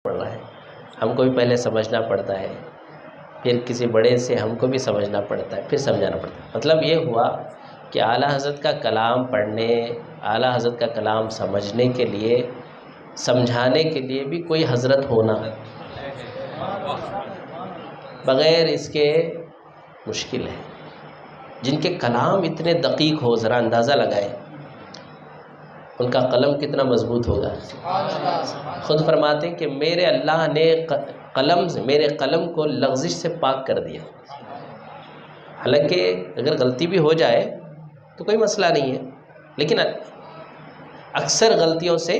پڑ رہا ہے، ہم کو بھی پہلے سمجھنا پڑتا ہے، پھر کسی بڑے سے ہم کو بھی سمجھنا پڑتا ہے، پھر سمجھانا پڑتا ہے۔ مطلب یہ ہوا کہ اعلیٰ حضرت کا کلام پڑھنے، اعلیٰ حضرت کا کلام سمجھنے کے لیے، سمجھانے کے لیے بھی کوئی حضرت ہونا، بغیر اس کے مشکل ہے۔ جن کے کلام اتنے دقیق ہو، ذرا اندازہ لگائیں ان کا قلم کتنا مضبوط ہوگا۔ خود فرماتے ہیں کہ میرے اللہ نے میرے قلم کو لغزش سے پاک کر دیا۔ حالانکہ اگر غلطی بھی ہو جائے تو کوئی مسئلہ نہیں ہے، لیکن اکثر غلطیوں سے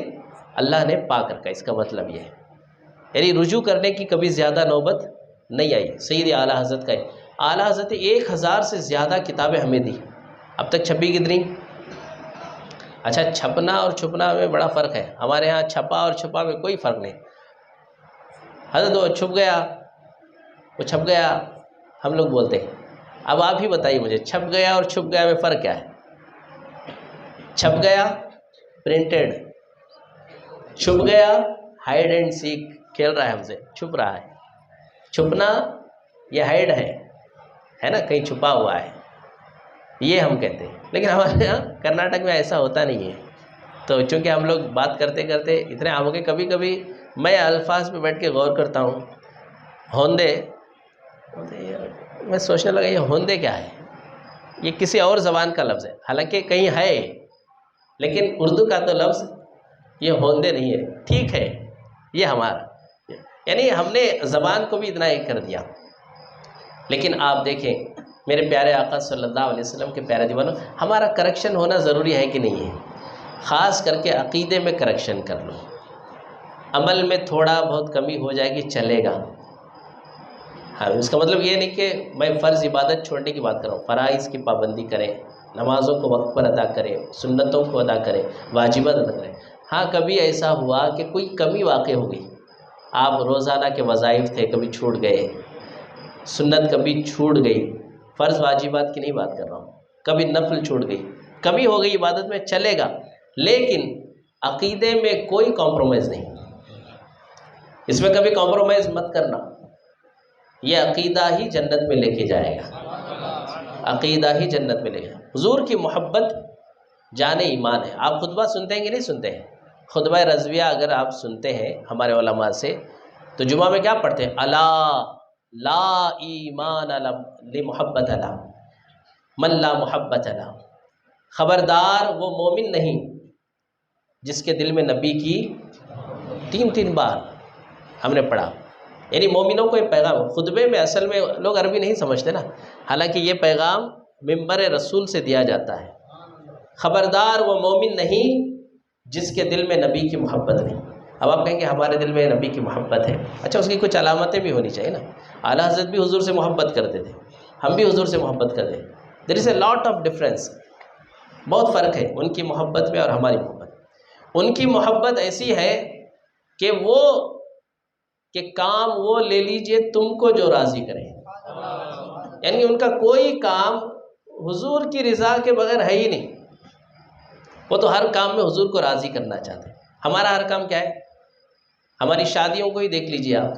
اللہ نے پاک رکھا، اس کا مطلب یہ ہے، یعنی رجوع کرنے کی کبھی زیادہ نوبت نہیں آئی۔ سید اعلیٰ حضرت کا ہے، اعلیٰ حضرت 1000 سے زیادہ کتابیں ہمیں دی، اب تک چھپی کتنی؟ اچھا، چھپنا اور چھپنا میں بڑا فرق ہے، ہمارے ہاں چھپا اور چھپا میں کوئی فرق نہیں۔ حضرت وہ چھپ گیا، وہ چھپ گیا، ہم لوگ بولتے ہیں۔ اب آپ ہی بتائیے مجھے، چھپ گیا اور چھپ گیا میں فرق کیا ہے؟ چھپ گیا پرنٹڈ، چھپ گیا ہائیڈ اینڈ سیک، کھیل رہا ہے ہم سے، چھپ رہا ہے۔ چھپنا یہ ہائیڈ ہے نا، کہیں چھپا ہوا ہے، یہ ہم کہتے ہیں۔ لیکن ہمارے یہاں کرناٹک میں ایسا ہوتا نہیں ہے، تو چونکہ ہم لوگ بات کرتے کرتے اتنے عام ہو کے کبھی کبھی میں الفاظ پہ بیٹھ کے غور کرتا ہوں۔ ہوندے، میں سوچنے لگا یہ ہوندے کیا ہے، یہ کسی اور زبان کا لفظ ہے، حالانکہ کہیں ہے، لیکن اردو کا تو لفظ یہ ہوندے نہیں ہے، ٹھیک ہے یہ ہمارا، یعنی ہم نے زبان کو بھی اتنا ایک کر دیا۔ لیکن آپ دیکھیں میرے پیارے آقا صلی اللہ علیہ وسلم کے پیارے دیوانوں، ہمارا کریکشن ہونا ضروری ہے کہ نہیں ہے؟ خاص کر کے عقیدے میں کریکشن کر لو، عمل میں تھوڑا بہت کمی ہو جائے گی چلے گا۔ ہاں، اس کا مطلب یہ نہیں کہ میں فرض عبادت چھوڑنے کی بات کر رہا ہوں، فرائض کی پابندی کریں، نمازوں کو وقت پر ادا کریں، سنتوں کو ادا کریں، واجبات ادا کریں۔ ہاں، کبھی ایسا ہوا کہ کوئی کمی واقع ہو گئی، آپ روزانہ کے وظائف تھے کبھی چھوٹ گئے، سنت کبھی چھوٹ گئی، فرض واجبات کی نہیں بات کر رہا ہوں، کبھی نفل چھوٹ گئی، کمی ہو گئی عبادت میں، چلے گا، لیکن عقیدے میں کوئی کمپرومائز نہیں، اس میں کبھی کمپرومائز مت کرنا۔ یہ عقیدہ ہی جنت میں لے کے جائے گا، عقیدہ ہی جنت میں لے جائے گا۔ حضور کی محبت جان ایمان ہے۔ آپ خطبہ سنتے ہیں کہ نہیں سنتے ہیں؟ خطبہ رضویہ اگر آپ سنتے ہیں ہمارے علماء سے تو جمعہ میں کیا پڑھتے ہیں؟ الا لا ایمان لمحبت الا من لا محبت الا، خبردار وہ مومن نہیں جس کے دل میں نبی کی، تین بار ہم نے پڑھا، یعنی مومنوں کو یہ پیغام خطبے میں، اصل میں لوگ عربی نہیں سمجھتے نا، حالانکہ یہ پیغام منبر رسول سے دیا جاتا ہے، خبردار وہ مومن نہیں جس کے دل میں نبی کی محبت نہیں۔ اب آپ کہیں کہ ہمارے دل میں نبی کی محبت ہے، اچھا اس کی کچھ علامتیں بھی ہونی چاہیے نا۔ اعلیٰ حضرت بھی حضور سے محبت کرتے تھے، ہم بھی حضور سے محبت کرتے ہیں، دیر از اے لاٹ آف ڈفرینس، بہت فرق ہے ان کی محبت میں اور ہماری محبت۔ ان کی محبت ایسی ہے کہ کام وہ لے لیجئے تم کو جو راضی کرے، یعنی ان کا کوئی کام حضور کی رضا کے بغیر ہے ہی نہیں، وہ تو ہر کام میں حضور کو راضی کرنا چاہتے ہیں۔ ہمارا ہر کام کیا ہے؟ ہماری شادیوں کو ہی دیکھ لیجئے آپ،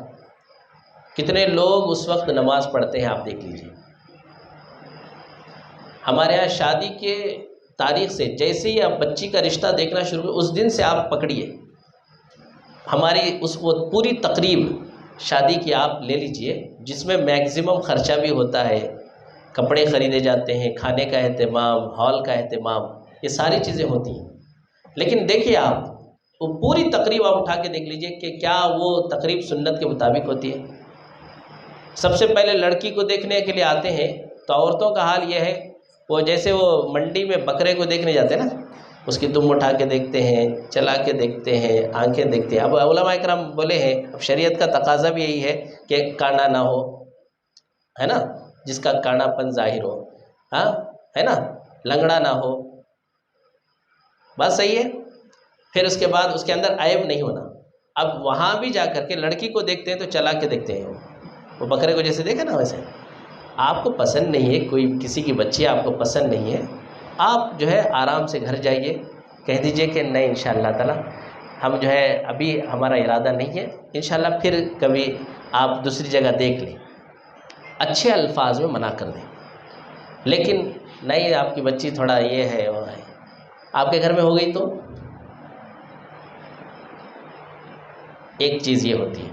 کتنے لوگ اس وقت نماز پڑھتے ہیں آپ دیکھ لیجئے۔ ہمارے ہاں شادی کے تاریخ سے جیسے ہی آپ بچی کا رشتہ دیکھنا شروع کریں، اس دن سے آپ پکڑیے ہماری وہ پوری تقریب شادی کی آپ لے لیجئے، جس میں میکزیمم خرچہ بھی ہوتا ہے، کپڑے خریدے جاتے ہیں، کھانے کا اہتمام، ہال کا اہتمام، یہ ساری چیزیں ہوتی ہیں۔ لیکن دیکھیے آپ وہ پوری تقریب آپ اٹھا کے دیکھ لیجئے کہ کیا وہ تقریب سنت کے مطابق ہوتی ہے؟ سب سے پہلے لڑکی کو دیکھنے کے لیے آتے ہیں تو عورتوں کا حال یہ ہے، وہ جیسے وہ منڈی میں بکرے کو دیکھنے جاتے ہیں نا، اس کی دم اٹھا کے دیکھتے ہیں، چلا کے دیکھتے ہیں، آنکھیں دیکھتے ہیں۔ اب علماء کرام بولے ہیں، اب شریعت کا تقاضا بھی یہی ہے کہ کانا نہ ہو، ہے نا، جس کا کانا پن ظاہر ہو، ہاں ہے نا، لنگڑا نہ ہو، بات صحیح ہے۔ پھر اس کے بعد اس کے اندر عیب نہیں ہونا۔ اب وہاں بھی جا کر کے لڑکی کو دیکھتے ہیں تو چلا کے دیکھتے ہیں، وہ بکرے کو جیسے دیکھے نا ویسے۔ آپ کو پسند نہیں ہے، کوئی کسی کی بچی آپ کو پسند نہیں ہے، آپ جو ہے آرام سے گھر جائیے، کہہ دیجئے کہ نہیں انشاءاللہ تعالی ہم جو ہے ابھی ہمارا ارادہ نہیں ہے، انشاءاللہ پھر کبھی آپ دوسری جگہ دیکھ لیں، اچھے الفاظ میں منع کر دیں۔ لیکن نہیں آپ کی بچی تھوڑا یہ ہے وہ ہے، آپ کے گھر میں ہو گئی تو ایک چیز یہ ہوتی ہے۔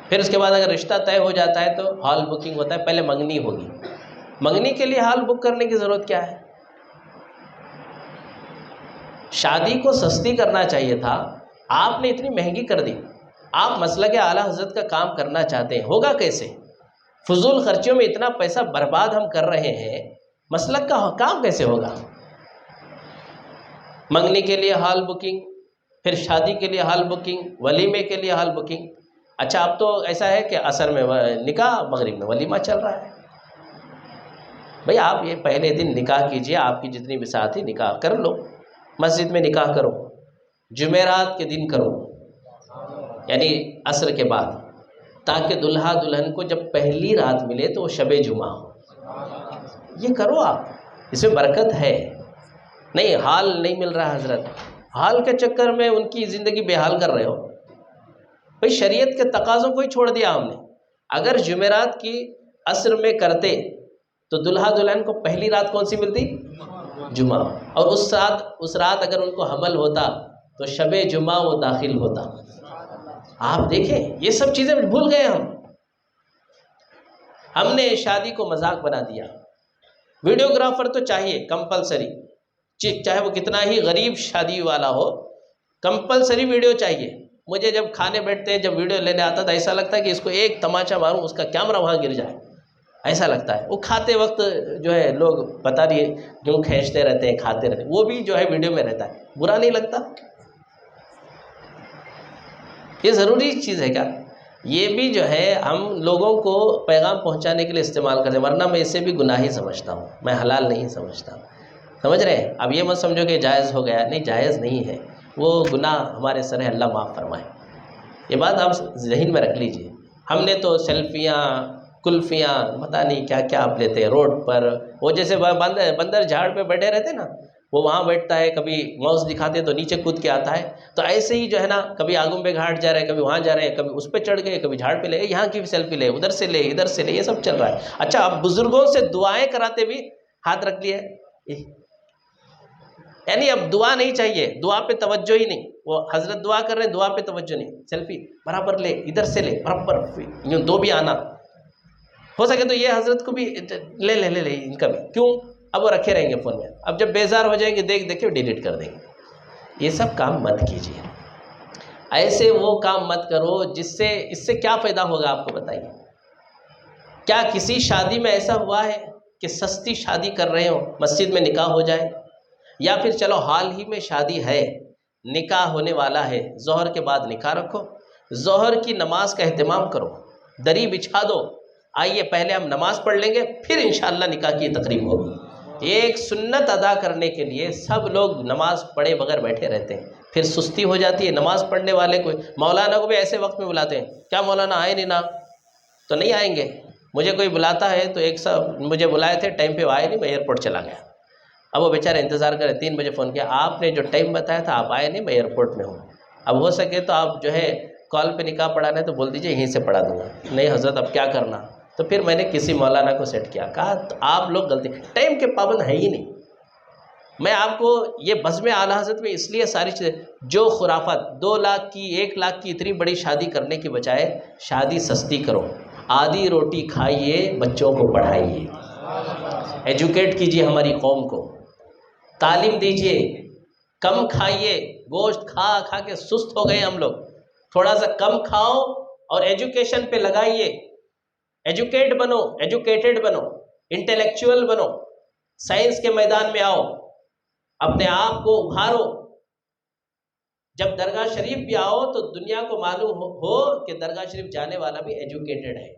پھر اس کے بعد اگر رشتہ طے ہو جاتا ہے تو ہال بکنگ ہوتا ہے، پہلے منگنی ہوگی۔ منگنی کے لیے ہال بک کرنے کی ضرورت کیا ہے؟ شادی کو سستی کرنا چاہیے تھا، آپ نے اتنی مہنگی کر دی۔ آپ مسلک اعلیٰ حضرت کا کام کرنا چاہتے ہیں، ہوگا کیسے؟ فضول خرچیوں میں اتنا پیسہ برباد ہم کر رہے ہیں، مسلک کا کام کیسے ہوگا؟ منگنی کے لیے ہال بکنگ، پھر شادی کے لیے ہال بکنگ، ولیمے کے لیے ہال بکنگ۔ اچھا اب تو ایسا ہے کہ عصر میں نکاح، مغرب میں ولیمہ چل رہا ہے۔ بھئی آپ یہ پہلے دن نکاح کیجئے، آپ کی جتنی بساط ہے نکاح کر لو، مسجد میں نکاح کرو، جمعرات کے دن کرو، یعنی عصر کے بعد، تاکہ دلہا دلہن کو جب پہلی رات ملے تو وہ شب جمعہ ہو۔ یہ کرو آپ، اس میں برکت ہے۔ نہیں حال نہیں مل رہا حضرت، حال کے چکر میں ان کی زندگی بے حال کر رہے ہو۔ بھئی شریعت کے تقاضوں کو ہی چھوڑ دیا ہم نے۔ اگر جمعرات کی عصر میں کرتے تو دلہا دلہن کو پہلی رات کون سی ملتی؟ جمعہ، اور اس رات اگر ان کو حمل ہوتا تو شب جمعہ وہ داخل ہوتا۔ آپ دیکھیں یہ سب چیزیں بھول گئے ہم نے شادی کو مذاق بنا دیا۔ ویڈیوگرافر تو چاہیے کمپلسری، چاہے وہ کتنا ہی غریب شادی والا ہو، کمپلسری ویڈیو چاہیے۔ مجھے جب کھانے بیٹھتے ہیں، جب ویڈیو لینے آتا تھا ایسا لگتا ہے کہ اس کو ایک تماچا ماروں اس کا کیمرہ وہاں گر جائے، ایسا لگتا ہے۔ وہ کھاتے وقت جو ہے لوگ پتہ نہیں کیوں کھینچتے رہتے ہیں، کھاتے رہتے ہیں، وہ بھی جو ہے ویڈیو میں رہتا ہے، برا نہیں لگتا؟ یہ ضروری چیز ہے کیا؟ یہ بھی جو ہے ہم لوگوں کو پیغام پہنچانے کے لیے استعمال کرتے ہیں، ورنہ میں اسے بھی گناہی سمجھتا ہوں، میں حلال نہیں سمجھتا۔ سمجھ رہے ہیں؟ اب یہ مت سمجھو کہ جائز ہو گیا، نہیں جائز نہیں ہے، وہ گناہ ہمارے سر ہے، اللہ معاف فرمائے۔ یہ بات آپ ذہن میں رکھ لیجئے۔ ہم نے تو سیلفیاں، کلفیاں، پتہ نہیں کیا کیا آپ لیتے ہیں روڈ پر، وہ جیسے بندر جھاڑ پہ بیٹھے رہتے نا، وہ وہاں بیٹھتا ہے، کبھی ماؤس دکھاتے تو نیچے کود کے آتا ہے، تو ایسے ہی جو ہے نا کبھی آگم پہ گھاٹ جا رہے ہیں، کبھی وہاں جا رہے ہیں، کبھی اس پہ چڑھ گئے، کبھی جھاڑ پہ لے، یہاں کی بھی سیلفی لے، ادھر سے لے، ادھر سے لے، یہ سب چل رہا ہے۔ اچھا اب بزرگوں سے دعائیں کراتے بھی ہاتھ رکھ لیے، یعنی اب دعا نہیں چاہیے، دعا پہ توجہ ہی نہیں، وہ حضرت دعا کر رہے ہیں دعا پہ توجہ نہیں، سیلفی برابر لے، ادھر سے لے برابر، یوں دو بھی آنا ہو سکے تو یہ حضرت کو بھی لے لے لے لے ان کا بھی، کیوں؟ اب وہ رکھے رہیں گے فون میں، اب جب بیزار ہو جائیں گے دیکھ دیکھ کے ڈیلیٹ کر دیں گے۔ یہ سب کام مت کیجیے، ایسے وہ کام مت کرو جس سے، اس سے کیا فائدہ ہوگا آپ کو بتائیے؟ کیا کسی شادی میں ایسا ہوا ہے کہ سستی شادی کر رہے ہو، مسجد میں نکاح ہو جائے، یا پھر چلو حال ہی میں شادی ہے، نکاح ہونے والا ہے، ظہر کے بعد نکاح رکھو، ظہر کی نماز کا اہتمام کرو، دری بچھا دو، آئیے پہلے ہم نماز پڑھ لیں گے پھر انشاءاللہ نکاح کی تقریب ہوگی۔ ایک سنت ادا کرنے کے لیے سب لوگ نماز پڑھے بغیر بیٹھے رہتے ہیں، پھر سستی ہو جاتی ہے۔ نماز پڑھنے والے کو، مولانا کو بھی ایسے وقت میں بلاتے ہیں، کیا مولانا آئے نہیں نا؟ تو نہیں آئیں گے۔ مجھے کوئی بلاتا ہے تو ایک سب مجھے بلائے تھے، ٹائم پہ آئے نہیں، میں ایئرپورٹ چلا گیا۔ اب وہ بیچارے انتظار کرے، 3 بجے فون کیا، آپ نے جو ٹائم بتایا تھا آپ آئے نہیں، میں ایئرپورٹ میں ہوں۔ اب ہو سکے تو آپ جو ہے کال پہ نکاح پڑھانا ہے تو بول دیجئے یہیں سے پڑھا دوں گا۔ نہیں حضرت اب کیا کرنا؟ تو پھر میں نے کسی مولانا کو سیٹ کیا، کہا تو آپ لوگ غلطی، ٹائم کے پابند ہے ہی نہیں۔ میں آپ کو یہ بزم اعلیٰ حضرت میں اس لیے ساری چیزیں، جو خرافات 2 لاکھ کی 1 لاکھ کی اتنی بڑی شادی کرنے کی بجائے شادی سستی کرو، آدھی روٹی کھائیے، بچوں کو پڑھائیے، ایجوکیٹ کیجیے ہماری قوم کو، تعلیم دیجیے، کم کھائیے، گوشت کھا کھا کے سست ہو گئے ہم لوگ، تھوڑا سا کم کھاؤ اور ایجوکیشن پہ لگائیے، ایجوکیٹ بنو، ایجوکیٹڈ بنو، انٹلیکچوئل بنو، سائنس کے میدان میں آؤ، اپنے آپ کو ابھارو۔ جب درگاہ شریف بھی آؤ تو دنیا کو معلوم ہو کہ درگاہ شریف جانے والا بھی ایجوکیٹڈ ہے۔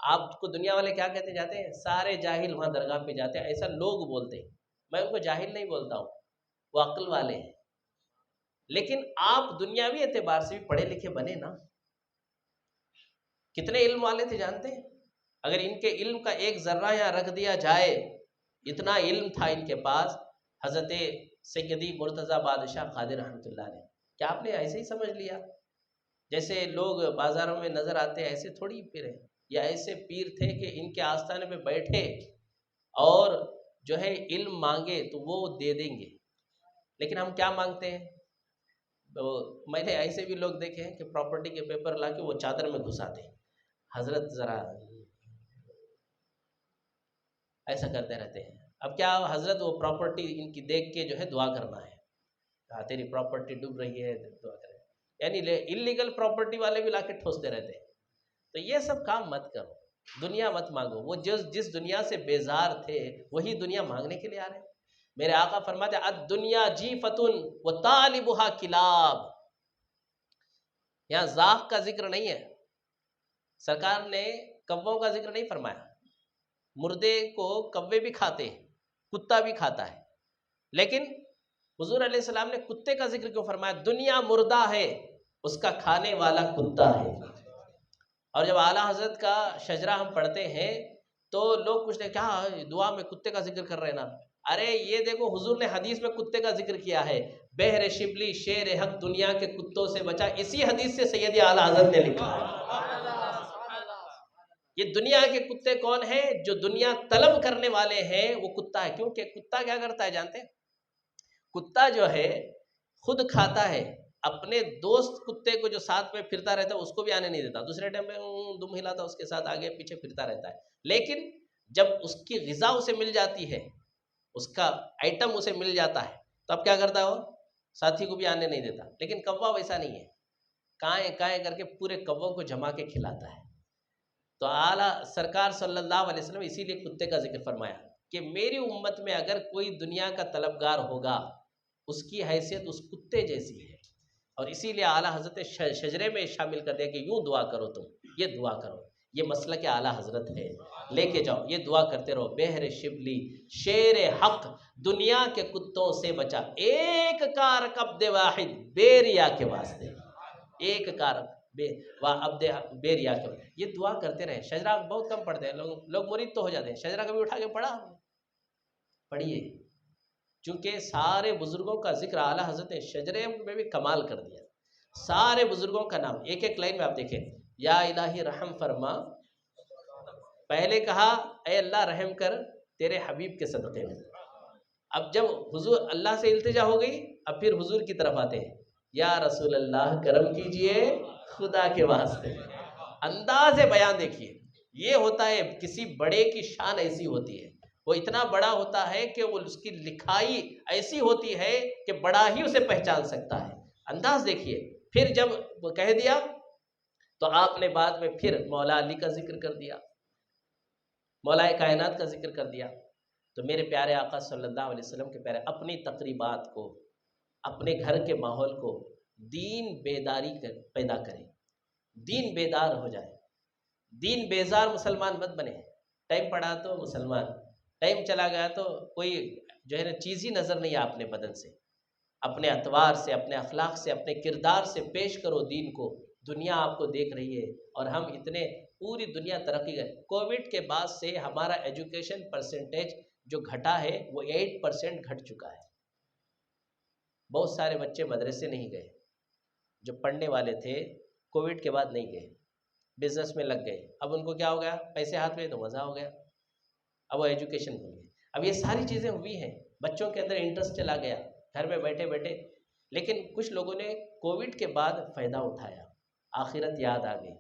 آپ کو دنیا والے کیا کہتے جاتے ہیں؟ سارے جاہل وہاں درگاہ پہ جاتے ہیں، ایسا لوگ بولتے ہیں، میں ان کو جاہل نہیں بولتا ہوں، وہ عقل والے ہیں۔ لیکن آپ دنیاوی اعتبار سے بھی پڑھے لکھے بنے نا، کتنے علم والے تھے جانتے ہیں؟ اگر ان کے علم کا ایک ذرہ یہاں رکھ دیا جائے، اتنا علم تھا ان کے پاس، حضرت سیدی مرتضیٰ بادشاہ قادر رحمۃ اللہ علیہ، کیا آپ نے ایسے ہی سمجھ لیا جیسے لوگ بازاروں میں نظر آتے ہیں ایسے تھوڑی پیر ہیں؟ یا ایسے پیر تھے کہ ان کے آستانے پہ بیٹھے اور جو ہے علم مانگے تو وہ دے دیں گے، لیکن ہم کیا مانگتے ہیں؟ تو میں نے ایسے بھی لوگ دیکھے ہیں کہ پراپرٹی کے پیپر لا کے وہ چادر میں گھساتے ہیں، حضرت ذرا ایسا کرتے رہتے ہیں۔ اب کیا حضرت وہ پراپرٹی ان کی دیکھ کے جو ہے دعا کرنا ہے، ہاں تیری پراپرٹی ڈوب رہی ہے دعا کرے، یعنی انلیگل پراپرٹی والے بھی لا کے ٹھوستے رہتے ہیں۔ تو یہ سب کام مت کرو، دنیا مت مانگو۔ وہ جس دنیا سے بیزار تھے وہی دنیا مانگنے کے لیے آ رہے ہیں۔ میرے آقا فرماتے ہیں الدنیا جیفتن وطالبها کلاب، یہاں زاق کا ذکر نہیں ہے، سرکار نے کووں کا ذکر نہیں فرمایا۔ مردے کو کوے بھی کھاتے ہیں، کتا بھی کھاتا ہے، لیکن حضور علیہ السلام نے کتے کا ذکر کیوں فرمایا؟ دنیا مردہ ہے، اس کا کھانے والا کتا ہے۔ اور جب اعلیٰ حضرت کا شجرہ ہم پڑھتے ہیں تو لوگ پوچھتے ہیں کیا دعا میں کتے کا ذکر کر رہے ہیں نا؟ ارے یہ دیکھو حضور نے حدیث میں کتے کا ذکر کیا ہے، بہر شبلی شیر حق دنیا کے کتوں سے بچا، اسی حدیث سے سید اعلیٰ حضرت نے لکھا ہے۔ یہ دنیا کے کتے کون ہیں؟ جو دنیا طلب کرنے والے ہیں وہ کتا ہے۔ کیونکہ کتا کیا کرتا ہے جانتے ہیں؟ کتا جو ہے خود کھاتا ہے، اپنے دوست کتے کو جو ساتھ میں پھرتا رہتا ہے اس کو بھی آنے نہیں دیتا، دوسرے ٹائم میں دم ہلاتا اس کے ساتھ آگے پیچھے پھرتا رہتا ہے، لیکن جب اس کی غذا اسے مل جاتی ہے، اس کا آئٹم اسے مل جاتا ہے، تو اب کیا کرتا ہے وہ ساتھی کو بھی آنے نہیں دیتا۔ لیکن کوا ویسا نہیں ہے، کائیں کائیں کر کے پورے کووں کو جما کے کھلاتا ہے۔ تو اعلیٰ سرکار صلی اللہ علیہ وسلم اسی لیے کتے کا ذکر فرمایا کہ میری امت میں اگر کوئی دنیا کا طلبگار ہوگا اس کی حیثیت اس کتے جیسی ہے، اور اسی لیے اعلیٰ حضرت شجرے میں شامل کر دیا کہ یوں دعا کرو، تم یہ دعا کرو، یہ مسلک اعلیٰ حضرت ہے، لے کے جاؤ، یہ دعا کرتے رہو، بہر شبلی شیر حق دنیا کے کتوں سے بچا، ایک کار کبد واحد بے ریا کے واسطے، ایک کار بے ریا کے، یہ دعا کرتے رہے۔ شجرہ بہت کم پڑھتے ہیں لوگ مرید تو ہو جاتے ہیں، شجرہ کبھی اٹھا کے پڑھا؟ پڑھیے، چونکہ سارے بزرگوں کا ذکر اعلیٰ حضرت نے شجرے میں بھی کمال کر دیا، سارے بزرگوں کا نام ایک ایک لائن میں آپ دیکھیں، یا الہی رحم فرما، پہلے کہا اے اللہ رحم کر تیرے حبیب کے صدقے میں، اب جب حضور اللہ سے التجا ہو گئی اب پھر حضور کی طرف آتے ہیں، یا رسول اللہ کرم کیجئے خدا کے واسطے۔ انداز بیان دیکھیے، یہ ہوتا ہے کسی بڑے کی شان ایسی ہوتی ہے، وہ اتنا بڑا ہوتا ہے کہ وہ اس کی لکھائی ایسی ہوتی ہے کہ بڑا ہی اسے پہچان سکتا ہے۔ انداز دیکھیے، پھر جب وہ کہہ دیا تو آپ نے بعد میں پھر مولا علی کا ذکر کر دیا، مولا کائنات کا ذکر کر دیا۔ تو میرے پیارے آقا صلی اللہ علیہ وسلم کے پیارے اپنی تقریبات کو، اپنے گھر کے ماحول کو دین بیداری پیدا کریں، دین بیدار ہو جائے، دین بیزار مسلمان مت بنے۔ ٹائم پڑا تو مسلمان، ٹائم چلا گیا تو کوئی جو ہے نا چیز ہی نظر نہیں ہے اپنے بدن سے، اپنے اطوار سے، اپنے اخلاق سے، اپنے کردار سے پیش کرو دین کو۔ دنیا آپ کو دیکھ رہی ہے اور ہم اتنے پوری دنیا ترقی کر، کووڈ کے بعد سے ہمارا ایجوکیشن پرسنٹیج جو گھٹا ہے وہ 8% گھٹ چکا ہے۔ بہت سارے بچے مدرسے نہیں گئے، جو پڑھنے والے تھے کووڈ کے بعد نہیں گئے، بزنس میں لگ گئے، اب ان کو کیا ہو گیا؟ پیسے ہاتھ میں تو مزہ ہو گیا، اب وہ ایجوکیشن بھول گئے۔ اب یہ ساری چیزیں ہوئی ہیں، بچوں کے اندر انٹرسٹ چلا گیا گھر میں بیٹھے بیٹھے، لیکن کچھ لوگوں نے کووڈ کے بعد فائدہ اٹھایا، آخرت یاد آ گئی،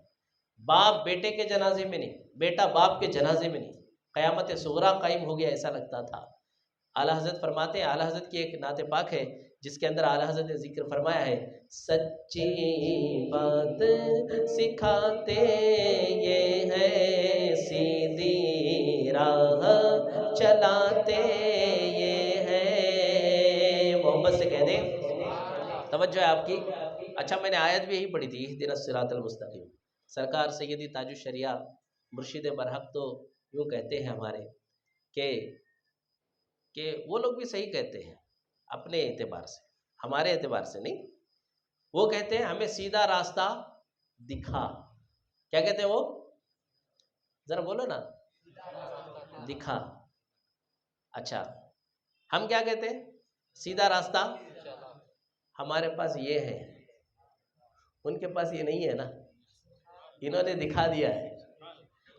باپ بیٹے کے جنازے میں نہیں، بیٹا باپ کے جنازے میں نہیں، قیامت صغریٰ قائم ہو گیا ایسا لگتا تھا۔ اعلیٰ حضرت فرماتے ہیں، اعلیٰ حضرت کی ایک نعت پاک ہے جس کے اندر اعلیٰ حضرت نے ذکر فرمایا ہے، سچی بات سکھاتے یہ ہے، سیدھی راہ چلاتے یہ ہے، محبت سے کہہ دیں توجہ ہے آپ کی۔ اچھا میں نے آیت بھی یہی پڑھی تھی، اہدنا الصراط المستقیم، سرکار سیدی تاج الشریعہ مرشد برحق تو یوں کہتے ہیں ہمارے کہ وہ لوگ بھی صحیح کہتے ہیں اپنے اعتبار سے، ہمارے اعتبار سے نہیں، وہ کہتے ہیں ہمیں سیدھا راستہ دکھا، کیا کہتے ہیں وہ؟ ذرا بولو نا، دکھا۔ اچھا ہم کیا کہتے ہیں؟ سیدھا راستہ ہمارے پاس یہ ہے، ان کے پاس یہ نہیں ہے نا، انہوں نے دکھا دیا ہے۔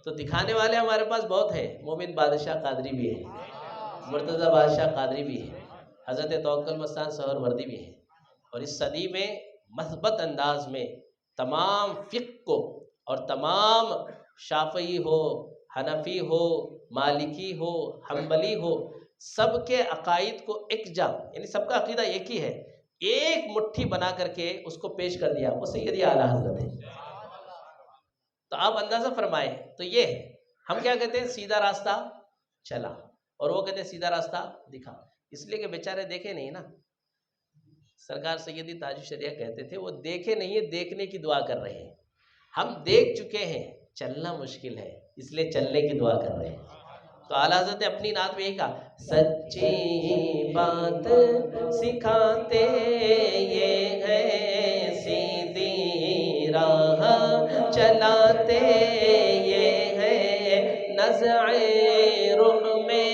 تو دکھانے والے ہمارے پاس بہت ہیں، مومن بادشاہ قادری بھی ہے، مرتضی بادشاہ قادری بھی ہے، حضرت توکل مستان سہروردی بھی ہے۔ اور اس صدی میں مثبت انداز میں تمام فقہ کو، اور تمام شافعی ہو، حنفی ہو، مالکی ہو، حنبلی ہو، سب کے عقائد کو یکجا، یعنی سب کا عقیدہ ایک ہی ہے، ایک مٹھی بنا کر کے اس کو پیش کر دیا، وہ سیدی اعلیٰ حضرت ہے۔ تو آپ اندازہ فرمائیں، تو یہ ہے، ہم کیا کہتے ہیں سیدھا راستہ چلا، اور وہ کہتے ہیں سیدھا راستہ دکھا، اس لیے کہ بیچارے دیکھے نہیں نا۔ سرکار سیدی تاج الشریعہ کہتے تھے وہ دیکھے نہیں ہے، دیکھنے کی دعا کر رہے ہیں۔ ہم دیکھ چکے ہیں، چلنا مشکل ہے، اس لیے چلنے کی دعا کر رہے ہیں۔ تو اعلیٰ حضرت نے اپنی نعت میں یہی کہا، سچی بات سکھاتے یہ ہے، سیدھی راہ چلاتے یہ ہے، نزع روح میں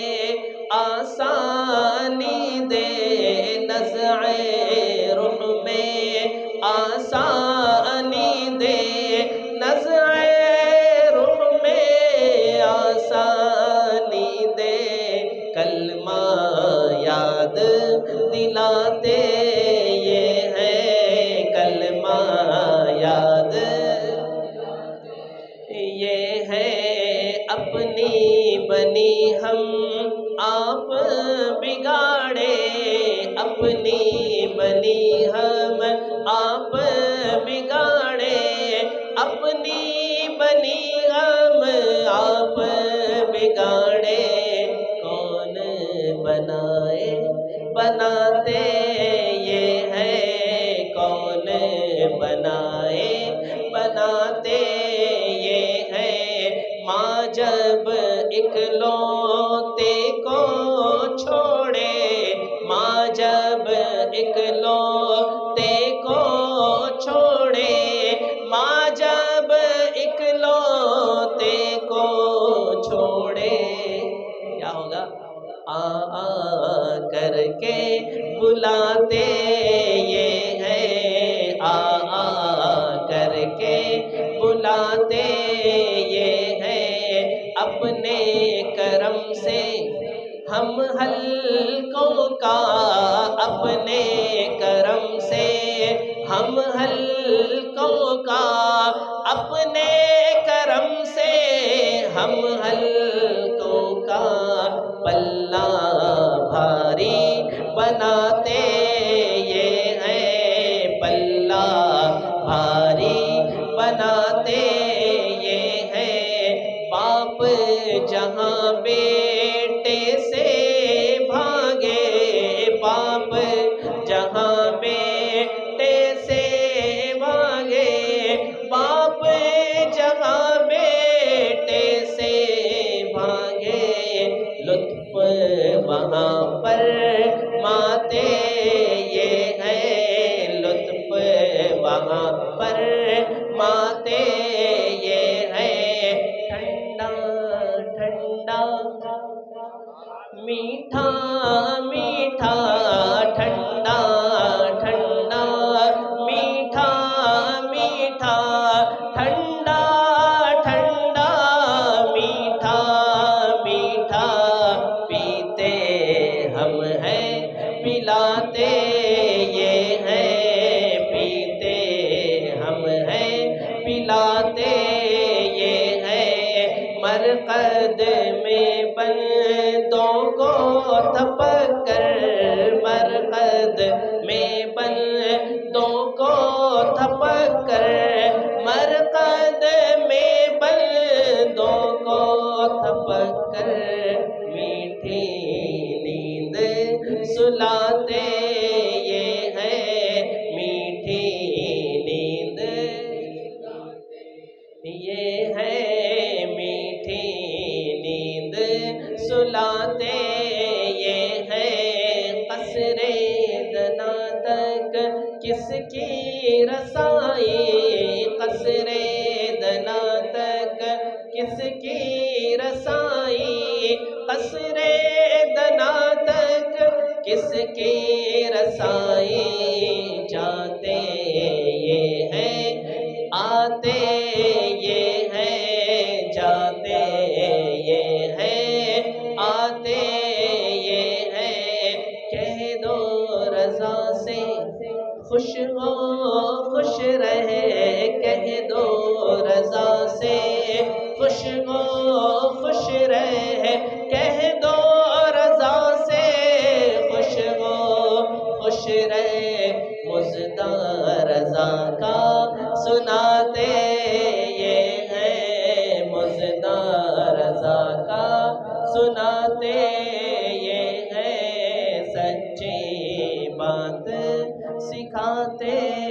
آسانی دے، نزع روح میں آسانی دے، نزع روح میں آسانی دے، کلمہ یاد دلاتے یہ ہے، کلمہ یاد یہ ہے، اپنی بنی ہم آپ بگاڑے، اپنی بنی ہم آپ بگاڑے، اپنی بنی ہم آپ بگاڑے، کون بنائے بناتے یہ ہے، کون بنائے بناتے یہ ہے، ماں جب اکلوتے کو چھوڑے، ماں جب اکلوتے کو چھوڑے، ماں جب اکلوتے کو چھوڑے، کیا ہوگا؟ آ کر کے بلاتے یہ ہے، آ کر کے بلاتے یہ ہے، اپنے کرم سے ہم حلقوں کا، اپنے کرم سے ہم حلقوں کا، اپنے کرم سے ہم حلقوں کا، پلہ بھاری بناتے یہ ہے، پلہ بھاری بناتے یہ ہے، باپ جہاں بیٹے سے بھاگے، باپ جہاں بیٹے سے بھاگے، باپ جہاں بیٹے سے بھاگے، لطف وہاں پر ماتے یہ ہے، لطف وہاں پر ماتے یہ ہے، ٹھنڈا ٹھنڈا میٹھا میٹھا، ٹھنڈا ٹھنڈا میٹھا میٹھا، ٹھنڈا ٹھنڈا میٹھا میٹھا، پیتے ہم ہیں پلاتے یہ ہے، پیتے ہم ہیں پلاتے یہ ہے، مرقد میں بندوں کو تھپک کر، مرقد میں بندوں کو تھپک کر، مرقد میں بندوں کو تھپک کر، میٹھی نیند سلاتے یہ ہے، میٹھی نیند یہ ہے، میٹھی نیند سلاتے یہ ہے، قصر دنا تک کس کی رسائی، قصر دنا تک کس کی رسائی، قصر دنا تک کس کی رسائی، کہہ دو رضا سے خوش ہو خوش رہے، کہہ دو رضا سے خوش ہو خوش رہے، مژدہ رضا کا سناتے یہ ہیں، مژدہ رضا کا سناتے یہ ہیں، سچی بات سکھاتے